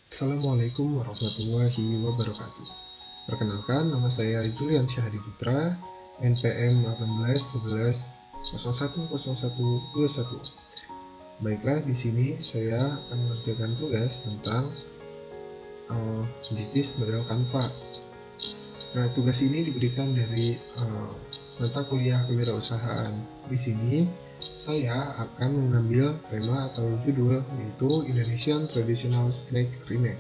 Assalamualaikum warahmatullahi wabarakatuh. Perkenalkan, nama saya Julian Syahdi Putra, NPM 1811010121. Baiklah, di sini saya akan mengerjakan tugas tentang bisnis model Canva. Nah, tugas ini diberikan dari mata kuliah kewirausahaan. Di sini saya akan mengambil tema atau judul yaitu Indonesian Traditional Snack Remake.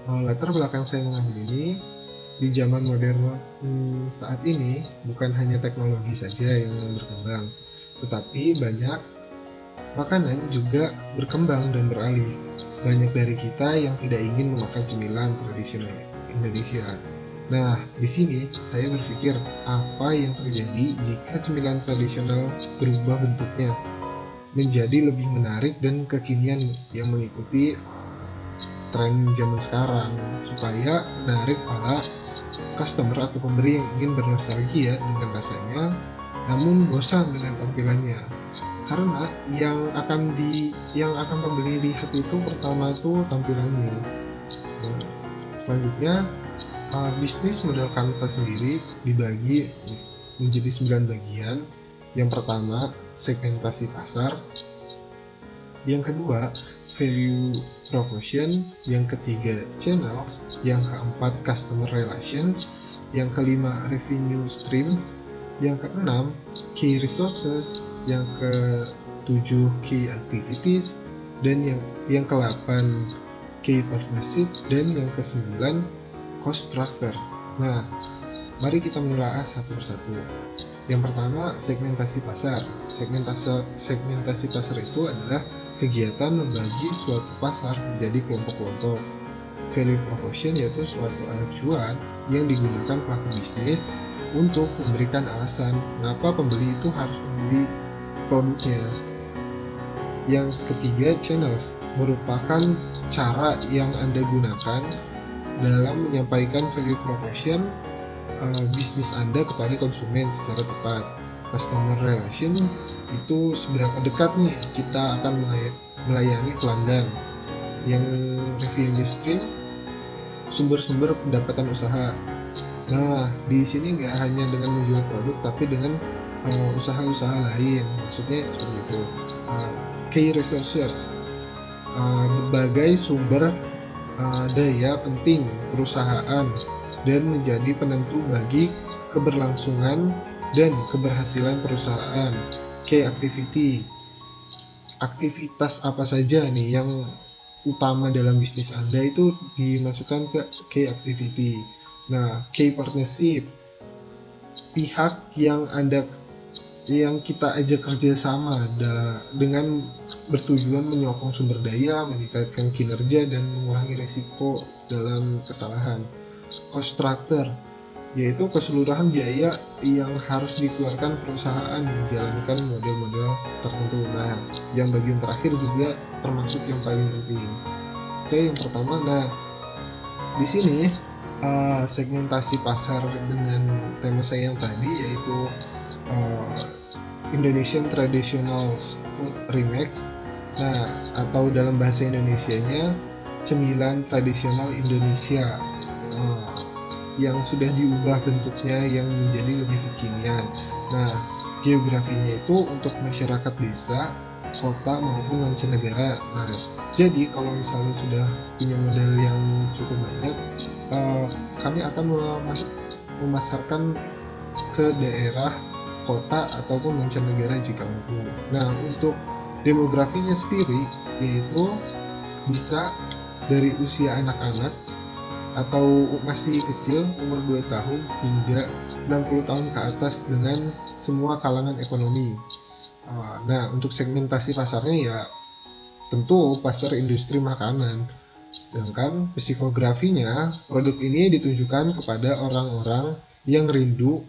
Latar belakang saya mengambil ini di zaman modern saat ini bukan hanya teknologi saja yang berkembang, tetapi banyak makanan juga berkembang dan beralih. Banyak dari kita yang tidak ingin memakan cemilan tradisional Indonesia. Nah, di sini saya berpikir apa yang terjadi jika cemilan tradisional berubah bentuknya menjadi lebih menarik dan kekinian yang mengikuti tren zaman sekarang supaya menarik para customer atau pembeli yang ingin bernostalgia dengan rasanya namun bosan dengan tampilannya, karena yang akan pembeli lihat itu pertama itu tampilannya. Nah, selanjutnya bisnis model Canva sendiri dibagi menjadi 9 bagian. Yang pertama, segmentasi pasar. Yang kedua, value proposition. Yang ketiga, channels. Yang keempat, customer relations. Yang kelima, revenue streams. Yang keenam, key resources. Yang ketujuh, key activities. Dan yang ke-8, key partnership. Dan yang ke-9, cost structure. Nah, mari kita menelaah satu persatu. Yang pertama, segmentasi pasar. Segmentasi pasar itu adalah kegiatan membagi suatu pasar menjadi kelompok-kelompok. Value proposition yaitu suatu acuan yang digunakan pelaku bisnis untuk memberikan alasan mengapa pembeli itu harus membeli produknya. Yang ketiga, channels merupakan cara yang Anda gunakan dalam menyampaikan value proposition bisnis Anda kepada konsumen secara tepat. Customer relation itu seberapa dekat nih kita akan melayani pelanggan. Yang revenue stream, sumber-sumber pendapatan usaha. Nah, di sini nggak hanya dengan menjual produk, tapi dengan usaha-usaha lain. Maksudnya seperti itu. Key resources, berbagai sumber daya penting perusahaan dan menjadi penentu bagi keberlangsungan dan keberhasilan perusahaan. Key activity, aktivitas apa saja nih yang utama dalam bisnis Anda itu dimasukkan ke key activity. Nah, key partnership, pihak yang kita ajak kerjasama dengan bertujuan menyokong sumber daya, meningkatkan kinerja, dan mengurangi risiko dalam kesalahan. Cost structure, yaitu keseluruhan biaya yang harus dikeluarkan perusahaan menjalankan model-model tertentu. Nah, yang bagian terakhir juga termasuk yang paling penting. Oke, yang pertama, nah di sini segmentasi pasar dengan tema saya yang tadi yaitu Indonesian Traditional Food Remix. Nah, atau dalam bahasa Indonesianya cemilan tradisional Indonesia. Yang sudah diubah bentuknya yang menjadi lebih kekinian. Nah, geografinya itu untuk masyarakat desa, kota maupun mancanegara. Nah, jadi kalau misalnya sudah punya modal yang cukup banyak, kami akan memasarkan ke daerah, kota ataupun mancanegara jika mampu. Nah, untuk demografinya sendiri yaitu bisa dari usia anak-anak atau masih kecil umur 2 tahun hingga 60 tahun ke atas dengan semua kalangan ekonomi. Nah, untuk segmentasi pasarnya ya tentu pasar industri makanan. Sedangkan psikografinya, produk ini ditujukan kepada orang-orang yang rindu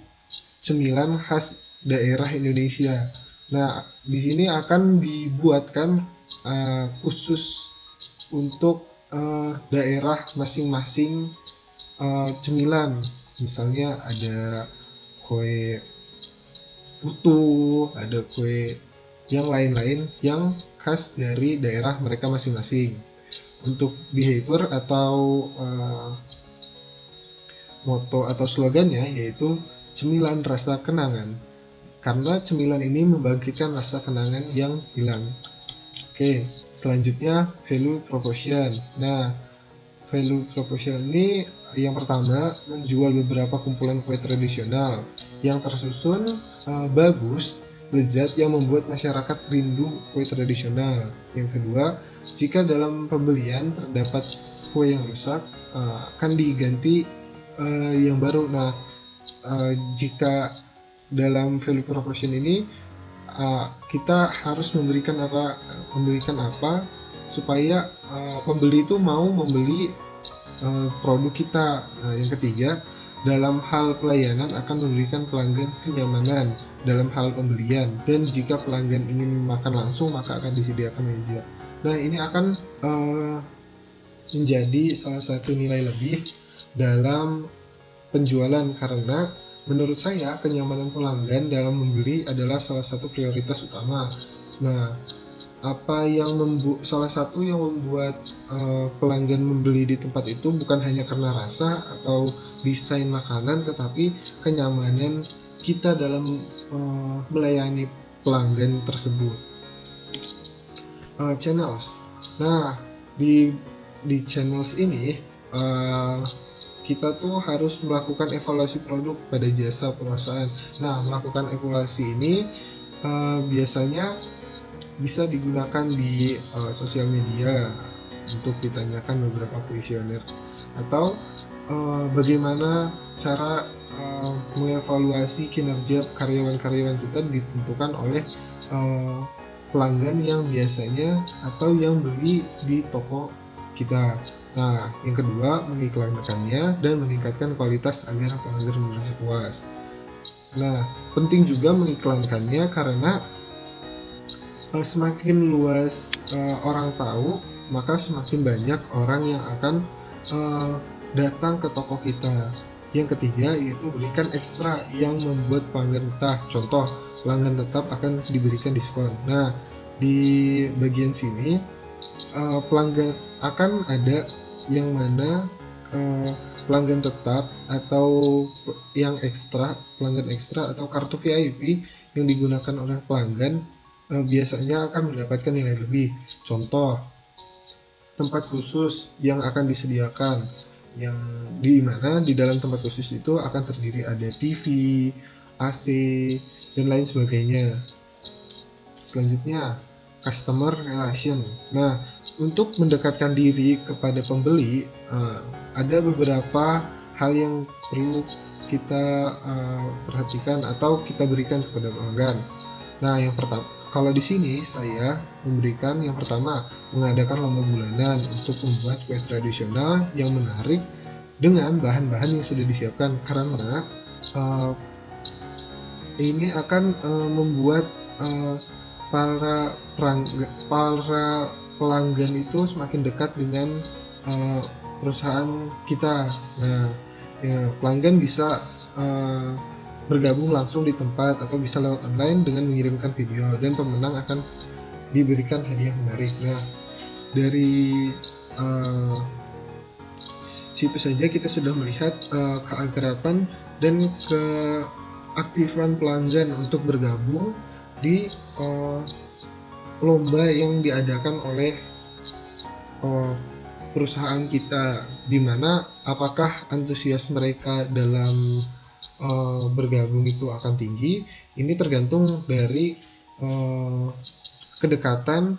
cemilan khas daerah Indonesia. Nah, di sini akan dibuatkan khusus untuk daerah masing-masing cemilan. Misalnya ada kue putu, ada kue yang lain-lain yang khas dari daerah mereka masing-masing. Untuk behavior atau moto atau slogannya yaitu cemilan rasa kenangan, karena cemilan ini membangkitkan rasa kenangan yang hilang. Oke, selanjutnya value proposition. Nah, value proposition ini yang pertama menjual beberapa kumpulan kue tradisional yang tersusun bagus, lezat, yang membuat masyarakat rindu kue tradisional. Yang kedua, jika dalam pembelian terdapat kue yang rusak, akan diganti yang baru. Nah, jika dalam value proposition ini kita harus memberikan apa supaya pembeli itu mau membeli produk kita. Nah, yang ketiga, dalam hal pelayanan akan memberikan pelanggan kenyamanan dalam hal pembelian, dan jika pelanggan ingin makan langsung maka akan disediakan meja. Nah, ini akan menjadi salah satu nilai lebih dalam penjualan, karena menurut saya kenyamanan pelanggan dalam membeli adalah salah satu prioritas utama. Nah, salah satu yang membuat pelanggan membeli di tempat itu bukan hanya karena rasa atau desain makanan, tetapi kenyamanan kita dalam melayani pelanggan tersebut. Channels. Nah, di channels ini kita tuh harus melakukan evaluasi produk pada jasa perusahaan. Nah, melakukan evaluasi ini biasanya bisa digunakan di sosial media untuk ditanyakan beberapa kuesioner, atau bagaimana cara mengevaluasi kinerja karyawan-karyawan kita ditentukan oleh pelanggan yang biasanya atau yang beli di toko kita. Nah, yang kedua, mengiklankannya dan meningkatkan kualitas agar pelanggan merasa puas. Nah, penting juga mengiklankannya karena semakin luas orang tahu, maka semakin banyak orang yang akan datang ke toko kita. Yang ketiga, yaitu berikan ekstra yang membuat pelanggan betah. Contoh, pelanggan tetap akan diberikan diskon. Nah, di bagian sini pelanggan akan ada yang mana pelanggan tetap atau yang ekstra, pelanggan ekstra atau kartu VIP yang digunakan oleh pelanggan biasanya akan mendapatkan nilai lebih. Contoh, tempat khusus yang akan disediakan, yang di mana di dalam tempat khusus itu akan terdiri ada TV, AC, dan lain sebagainya. Selanjutnya, customer relation. Nah, untuk mendekatkan diri kepada pembeli, ada beberapa hal yang perlu kita perhatikan atau kita berikan kepada pelanggan. Nah, yang pertama, kalau di sini saya memberikan yang pertama, mengadakan lomba bulanan untuk membuat kue tradisional yang menarik dengan bahan-bahan yang sudah disiapkan, karena ini akan membuat para pelanggan itu semakin dekat dengan perusahaan kita. Nah, ya, pelanggan bisa bergabung langsung di tempat atau bisa lewat online dengan mengirimkan video, dan pemenang akan diberikan hadiah menarik. Nah, dari situ saja kita sudah melihat keakraban dan keaktifan pelanggan untuk bergabung di lomba yang diadakan oleh perusahaan kita, di mana apakah antusias mereka dalam bergabung itu akan tinggi. Ini tergantung dari kedekatan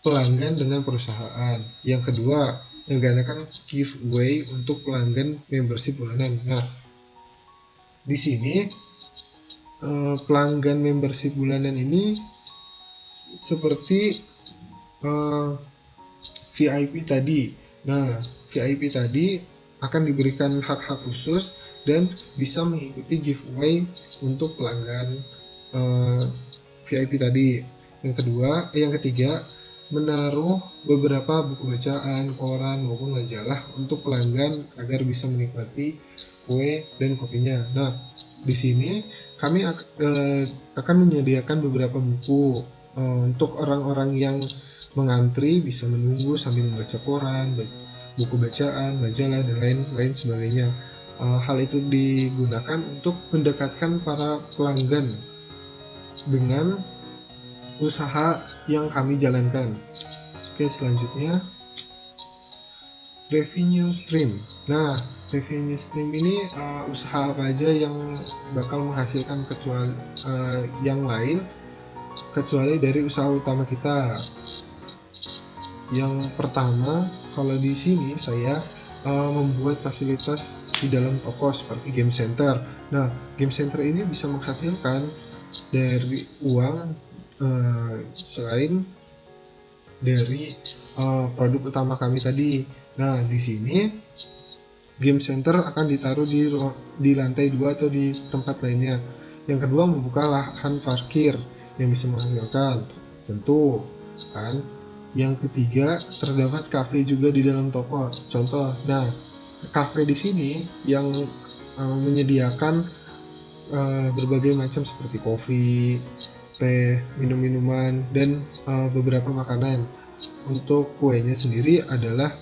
pelanggan dengan perusahaan. Yang kedua, mengadakan giveaway untuk pelanggan membership bulanan. Nah, di sini pelanggan membership bulanan ini seperti VIP tadi. Nah, VIP tadi akan diberikan hak-hak khusus dan bisa mengikuti giveaway untuk pelanggan VIP tadi. Yang ketiga, menaruh beberapa buku bacaan, koran maupun majalah untuk pelanggan agar bisa menikmati kue dan kopinya. Nah, di sini kami akan menyediakan beberapa buku untuk orang-orang yang mengantri, bisa menunggu sambil membaca koran, buku bacaan, majalah, dan lain-lain sebagainya. Hal itu digunakan untuk mendekatkan para pelanggan dengan usaha yang kami jalankan. Oke, selanjutnya revenue stream. Nah, revenue stream ini usaha apa aja yang bakal menghasilkan kecuali yang lain kecuali dari usaha utama kita. Yang pertama, kalau di sini saya membuat fasilitas di dalam toko seperti game center. Nah, game center ini bisa menghasilkan dari uang selain dari produk utama kami tadi. Nah, di sini game center akan ditaruh di lantai 2 atau di tempat lainnya. Yang kedua, membuka lahan parkir yang bisa menghasilkan, tentu kan. Yang ketiga, terdapat cafe juga di dalam toko. Contoh, nah, cafe di sini yang menyediakan berbagai macam seperti kopi, teh, minum-minuman, dan beberapa makanan. Untuk kuenya sendiri adalah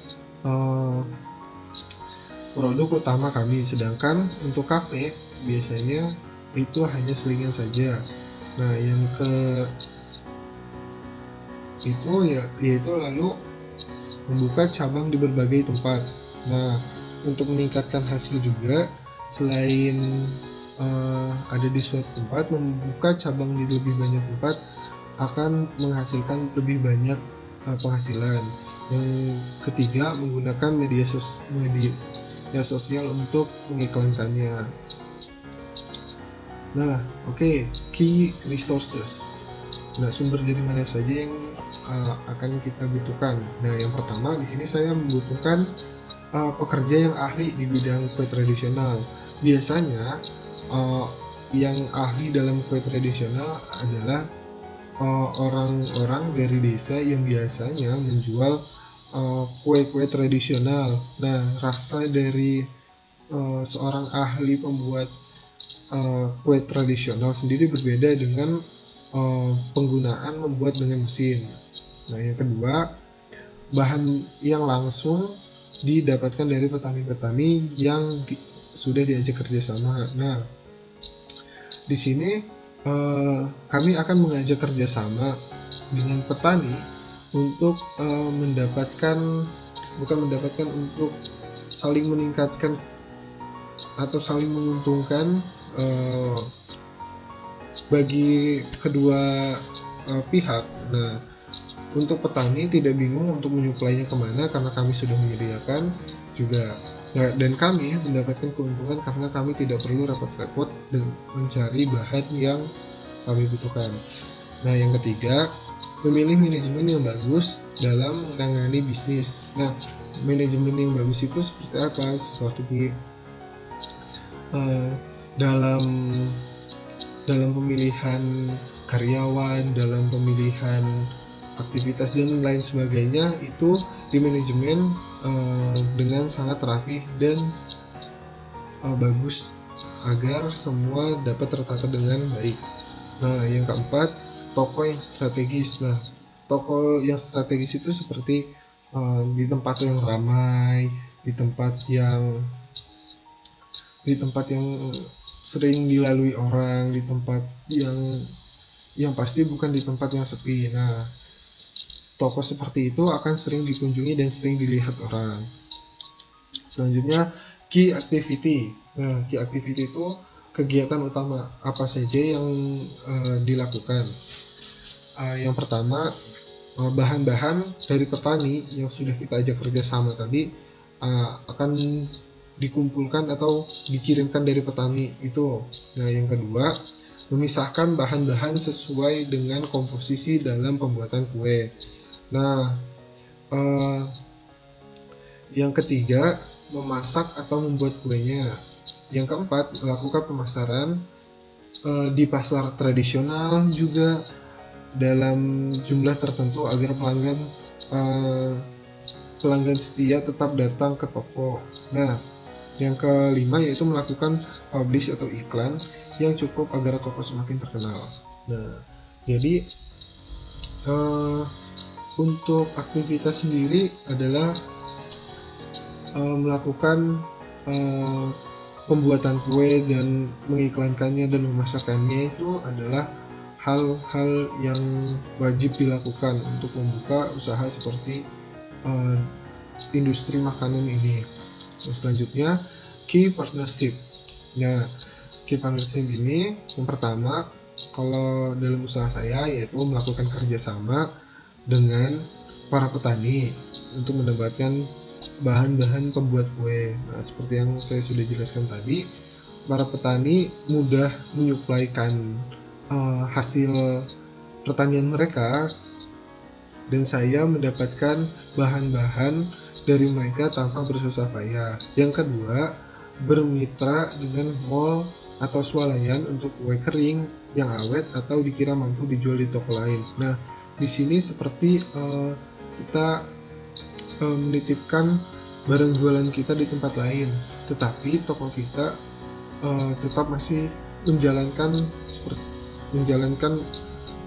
produk utama kami, sedangkan untuk kafe biasanya itu hanya selingan saja. Nah, yang itu yaitu lalu membuka cabang di berbagai tempat. Nah, untuk meningkatkan hasil juga, selain ada di suatu tempat, membuka cabang di lebih banyak tempat akan menghasilkan lebih banyak penghasilan. Yang ketiga, menggunakan media sosial untuk mengiklankannya. Nah, oke, key resources. Nah, sumber dari mana saja yang akan kita butuhkan. Nah, yang pertama di sini saya membutuhkan pekerja yang ahli di bidang kue tradisional. Biasanya yang ahli dalam kue tradisional adalah orang-orang dari desa yang biasanya menjual kue-kue tradisional. Nah, rasa dari seorang ahli pembuat kue tradisional sendiri berbeda dengan penggunaan membuat dengan mesin. Nah, yang kedua, bahan yang langsung didapatkan dari petani-petani yang sudah diajak kerjasama. Nah, di sini kami akan mengajak kerjasama dengan petani untuk untuk saling meningkatkan atau saling menguntungkan bagi kedua pihak. Nah, untuk petani tidak bingung untuk menyuplainya kemana karena kami sudah menyediakan juga. Nah, dan kami mendapatkan keuntungan karena kami tidak perlu repot-repot dan mencari bahan yang kami butuhkan. Nah, yang ketiga, memilih manajemen yang bagus dalam menangani bisnis. Nah, manajemen yang bagus itu seperti apa? Seperti dalam pemilihan karyawan, dalam pemilihan aktivitas dan lain sebagainya, itu di manajemen dengan sangat rapi dan bagus agar semua dapat tertata dengan baik. Nah, yang keempat, toko yang strategis. Nah, toko yang strategis itu seperti di tempat yang ramai, di tempat yang sering dilalui orang, di tempat yang pasti bukan di tempat yang sepi. Nah, toko seperti itu akan sering dikunjungi dan sering dilihat orang. Selanjutnya, key activity. Nah, key activity itu kegiatan utama apa saja yang dilakukan. Yang pertama, bahan-bahan dari petani yang sudah kita ajak kerjasama tadi akan dikumpulkan atau dikirimkan dari petani itu. Nah, yang kedua, memisahkan bahan-bahan sesuai dengan komposisi dalam pembuatan kue. Nah, yang ketiga, memasak atau membuat kuenya. Yang keempat, melakukan pemasaran di pasar tradisional juga dalam jumlah tertentu agar pelanggan setia tetap datang ke toko. Nah, yang kelima yaitu melakukan publish atau iklan yang cukup agar toko semakin terkenal. Nah, jadi Untuk aktivitas sendiri adalah melakukan pembuatan kue dan mengiklankannya dan memasarkannya itu adalah hal-hal yang wajib dilakukan untuk membuka usaha seperti industri makanan ini. Selanjutnya, key partnership. Nah, key partnership ini yang pertama, kalau dalam usaha saya yaitu melakukan kerjasama dengan para petani untuk mendapatkan bahan-bahan pembuat kue. Nah, seperti yang saya sudah jelaskan tadi, para petani mudah menyuplaikan hasil pertanian mereka dan saya mendapatkan bahan-bahan dari mereka tanpa bersusah payah. Yang kedua, bermitra dengan mall atau swalayan untuk kue kering yang awet atau dikira mampu dijual di toko lain. Nah, di sini seperti kita menitipkan barang jualan kita di tempat lain, tetapi toko kita tetap masih menjalankan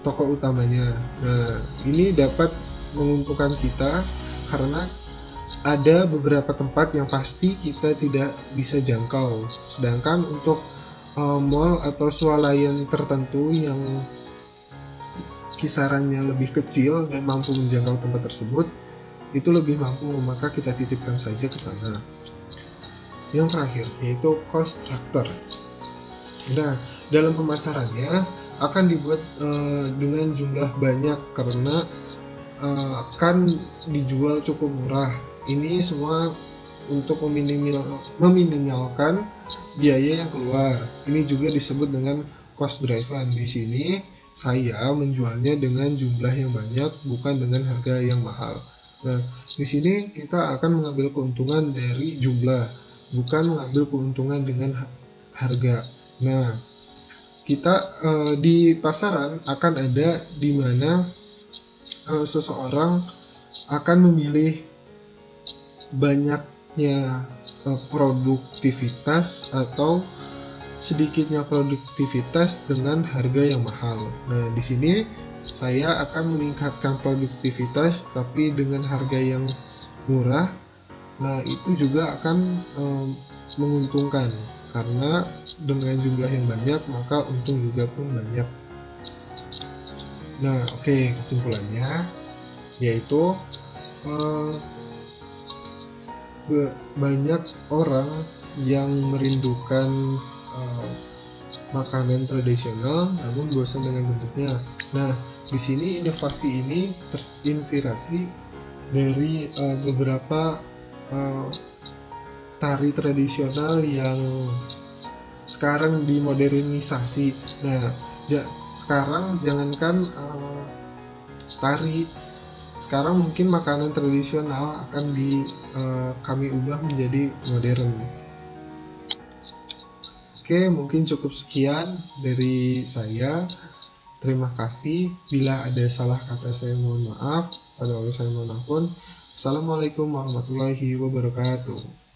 toko utamanya. Nah, ini dapat menguntungkan kita karena ada beberapa tempat yang pasti kita tidak bisa jangkau. Sedangkan untuk mall atau swalayan tertentu yang kisarannya lebih kecil dan mampu menjangkau tempat tersebut, itu lebih mampu, maka kita titipkan saja ke sana. Yang terakhir yaitu cost structure. Nah, dalam pemasarannya akan dibuat dengan jumlah banyak karena akan dijual cukup murah. Ini semua untuk meminimalkan biaya yang keluar. Ini juga disebut dengan cost driven. Di sini saya menjualnya dengan jumlah yang banyak, bukan dengan harga yang mahal. Nah, di sini kita akan mengambil keuntungan dari jumlah, bukan mengambil keuntungan dengan harga. Nah, kita di pasaran akan ada di mana seseorang akan memilih banyaknya produktivitas atau sedikitnya produktivitas dengan harga yang mahal. Nah, di sini saya akan meningkatkan produktivitas tapi dengan harga yang murah. Nah, itu juga akan menguntungkan karena dengan jumlah yang banyak maka untung juga pun banyak. Nah, oke, kesimpulannya yaitu banyak orang yang merindukan makanan tradisional namun bosan dengan bentuknya. Nah, di sini inovasi ini terinspirasi dari beberapa tari tradisional yang sekarang dimodernisasi. Nah, sekarang jangankan tari, sekarang mungkin makanan tradisional akan kami ubah menjadi modern. Oke, mungkin cukup sekian dari saya. Terima kasih. Bila ada salah kata saya mohon maaf. Pada Allah saya mohon ampun. Assalamualaikum warahmatullahi wabarakatuh.